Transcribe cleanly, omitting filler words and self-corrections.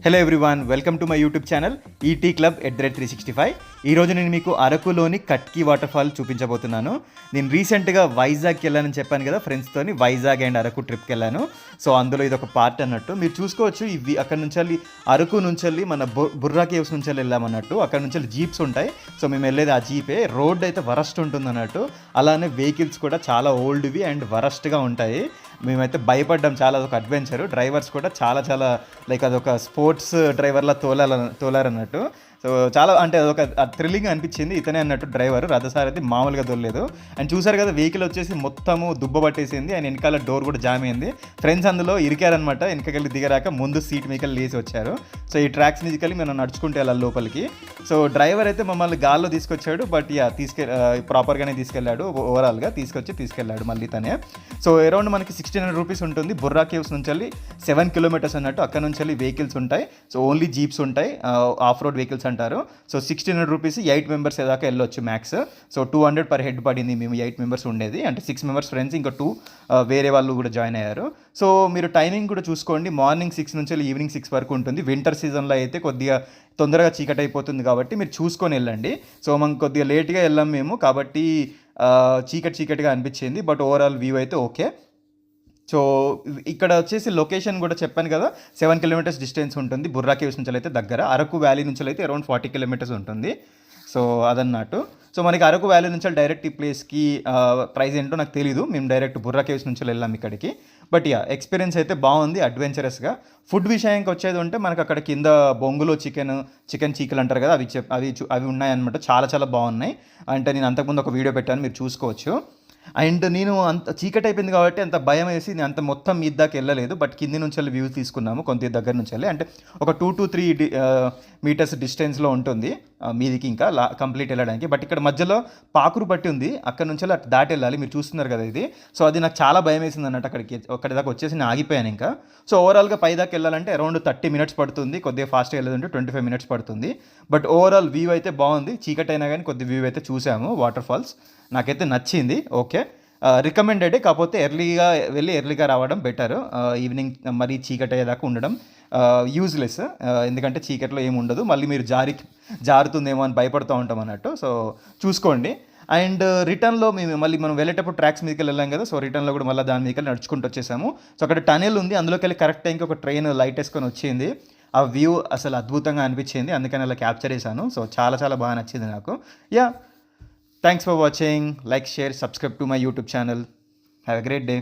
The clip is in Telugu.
Hello everyone, welcome to my YouTube channel ET club @365. ఈరోజు నేను మీకు అరకులోని కట్కి వాటర్ ఫాల్ చూపించబోతున్నాను. నేను రీసెంట్గా వైజాగ్కి వెళ్ళానని చెప్పాను కదా, ఫ్రెండ్స్తోని వైజాగ్ అండ్ అరకు ట్రిప్కి వెళ్ళాను. సో అందులో ఇది ఒక పార్ట్ అన్నట్టు మీరు చూసుకోవచ్చు. ఇవి అక్కడ నుంచి అరకు నుంచి మన బుర్రా కేవ్స్ నుంచి వెళ్ళామన్నట్టు. అక్కడ నుంచి జీప్స్ ఉంటాయి. సో మేము వెళ్ళేది ఆ జీపే. రోడ్ అయితే వరస్ట్ ఉంటుంది అన్నట్టు. అలానే వెహికల్స్ కూడా చాలా ఓల్డ్వి అండ్ వరస్ట్గా ఉంటాయి. మేమైతే భయపడ్డాం చాలా. అదొక అడ్వెంచర్. డ్రైవర్స్ కూడా చాలా లైక్ అదొక స్పోర్ట్స్ డ్రైవర్లా తోలారన్నట్టు. సో చాలా అంటే అదొక థ్రిల్లింగ్ అనిపించింది. ఇతనే అన్నట్టు డ్రైవర్, రథసారథి మామూలుగా తోలలేదు. అండ్ చూసారు కదా, వెహికల్ వచ్చేసి మొత్తము దుబ్బ పట్టేసింది. అండ్ వెనకాల డోర్ కూడా జామ్ అయింది. ఫ్రెండ్స్ అందులో ఇరికారనమాట. వెనకకెళ్ళి దిగరాక ముందు సీట్ మీకల్ లేసి వచ్చారు. సో ఈ ట్రాక్స్ మీదకెళ్ళి మనం నడుచుకుంటే వెళ్ళాలి లోపలికి. సో డ్రైవర్ అయితే మమ్మల్ని గాల్లో తీసుకొచ్చాడు. బట్ ప్రాపర్గానే తీసుకెళ్ళాడు. ఓవరాల్గా తీసుకెళ్ళాడు మళ్ళీ తనే. సో అరౌండ్ మనకి 1600 రూపీస్ ఉంటుంది. బుర్రా కేవ్స్ నుంచి 7 కిలోమీటర్స్ అన్నట్టు. అక్కడ నుంచి వెహికల్స్ ఉంటాయి. సో ఓన్లీ జీప్స్ ఉంటాయి, ఆఫ్ రోడ్ వెహికల్స్ అంటారు. సో 1600 రూపీస్ 8 మెంబర్స్ దాకా వెళ్ళొచ్చు మ్యాక్స్. సో 200 పర్ హెడ్ పడింది. మేము 8 మెంబర్స్ ఉండేది. అంటే 6 మెంబర్స్ ఫ్రెండ్స్, ఇంకా 2 వేరే వాళ్ళు కూడా జాయిన్ అయ్యారు. సో మీరు టైమింగ్ కూడా చూసుకోండి. మార్నింగ్ 6 నుంచి ఈవినింగ్ 6 వరకు ఉంటుంది. వింటర్ సీజన్లో అయితే కొద్దిగా తొందరగా చీకటి అయిపోతుంది కాబట్టి మీరు చూసుకొని వెళ్ళండి. సో మనం కొద్దిగా లేట్గా వెళ్ళాం మేము, కాబట్టి చీకటిగా అనిపించింది. బట్ ఓవరాల్ వ్యూ అయితే ఓకే. సో ఇక్కడ వచ్చేసి లొకేషన్ కూడా చెప్పాను కదా, 7 కిలోమీటర్స్ డిస్టెన్స్ ఉంటుంది. బుర్రా కేవ్స్ నుంచి అయితే దగ్గర. అరకు వ్యాలీ నుంచి అయితే అరౌండ్ 40 కిలోమీటర్స్ ఉంటుంది. సో అదన్నట్టు. సో మనకి అరకు వ్యాలీ నుంచి డైరెక్ట్ ఈ ప్లేస్కి ప్రైస్ ఏంటో నాకు తెలీదు. మేము డైరెక్ట్ బుర్రా కేవ్స్ నుంచి వెళ్ళాం ఇక్కడికి. బట్ ఎక్స్పీరియన్స్ అయితే బాగుంది, అడ్వెంచరస్గా. ఫుడ్ విషయానికి వచ్చేది ఉంటే మనకు అక్కడ కింద బొంగులో చికెన్ చీకలు అంటారు కదా, అవి ఉన్నాయన్నమాట. చాలా బాగున్నాయి. అంటే నేను అంతకుముందు ఒక వీడియో పెట్టాను, మీరు చూసుకోవచ్చు. అండ్ నేను అంత చీకటి అయిపోయింది కాబట్టి అంత భయం వేసి నేను అంత మొత్తం మీద దాకా వెళ్ళలేదు. బట్ కింది నుంచి వ్యూ తీసుకున్నాము కొంత దగ్గర నుంచి అంటే ఒక 2 to 3 మీటర్స్ డిస్టెన్స్లో ఉంటుంది మీదికి ఇంకా కంప్లీట్ వెళ్ళడానికి. బట్ ఇక్కడ మధ్యలో పాకురు పట్టి ఉంది, అక్కడ నుంచి అటు దాటి వెళ్ళాలి. మీరు చూస్తున్నారు కదా ఇది. సో అది నాకు చాలా భయం వేసింది అన్నట్టు. అక్కడి దాకా వచ్చేసి నేను ఆగిపోయాను ఇంకా. సో ఓవరాల్గా పై దాకా వెళ్ళాలంటే అరౌండ్ 30 మినిట్స్ పడుతుంది. కొద్దిగా ఫాస్ట్గా వెళ్ళాలంటే 25 మినిట్స్ పడుతుంది. బట్ ఓవరాల్ వ్యూ అయితే బాగుంది. చీకటి అయినా కానీ కొద్ది వ్యూ అయితే చూసాము. వాటర్ ఫాల్స్ నాకైతే నచ్చింది. Okay, recommended. కాకపోతే ఎర్లీగా వెళ్ళి ఎర్లీగా రావడం బెటర్. ఈవినింగ్ మరీ చీకటి అయ్యేదాకా ఉండడం యూజ్లెస్. ఎందుకంటే చీకట్లో ఏమి ఉండదు. మళ్ళీ మీరు జారుతుందేమో అని భయపడుతూ ఉంటాం అన్నట్టు. సో చూసుకోండి. అండ్ రిటర్న్లో మనం వెళ్ళేటప్పుడు ట్రాక్స్ మీదకి వెళ్ళాం కదా. సో రిటర్న్లో కూడా మళ్ళీ దాని మీదకి నడుచుకుంటూ వచ్చేసాము. సో అక్కడ టనెల్ ఉంది, అందులోకి వెళ్ళి కరెక్ట్ టైంకి ఒక ట్రైన్ లైట్ వేసుకొని వచ్చింది. ఆ వ్యూ అసలు అద్భుతంగా అనిపించింది. అందుకని అలా క్యాప్చర్ చేశాను. సో చాలా బాగా నచ్చింది నాకు. Thanks for watching. Like, share, subscribe to my YouTube channel. Have a great day.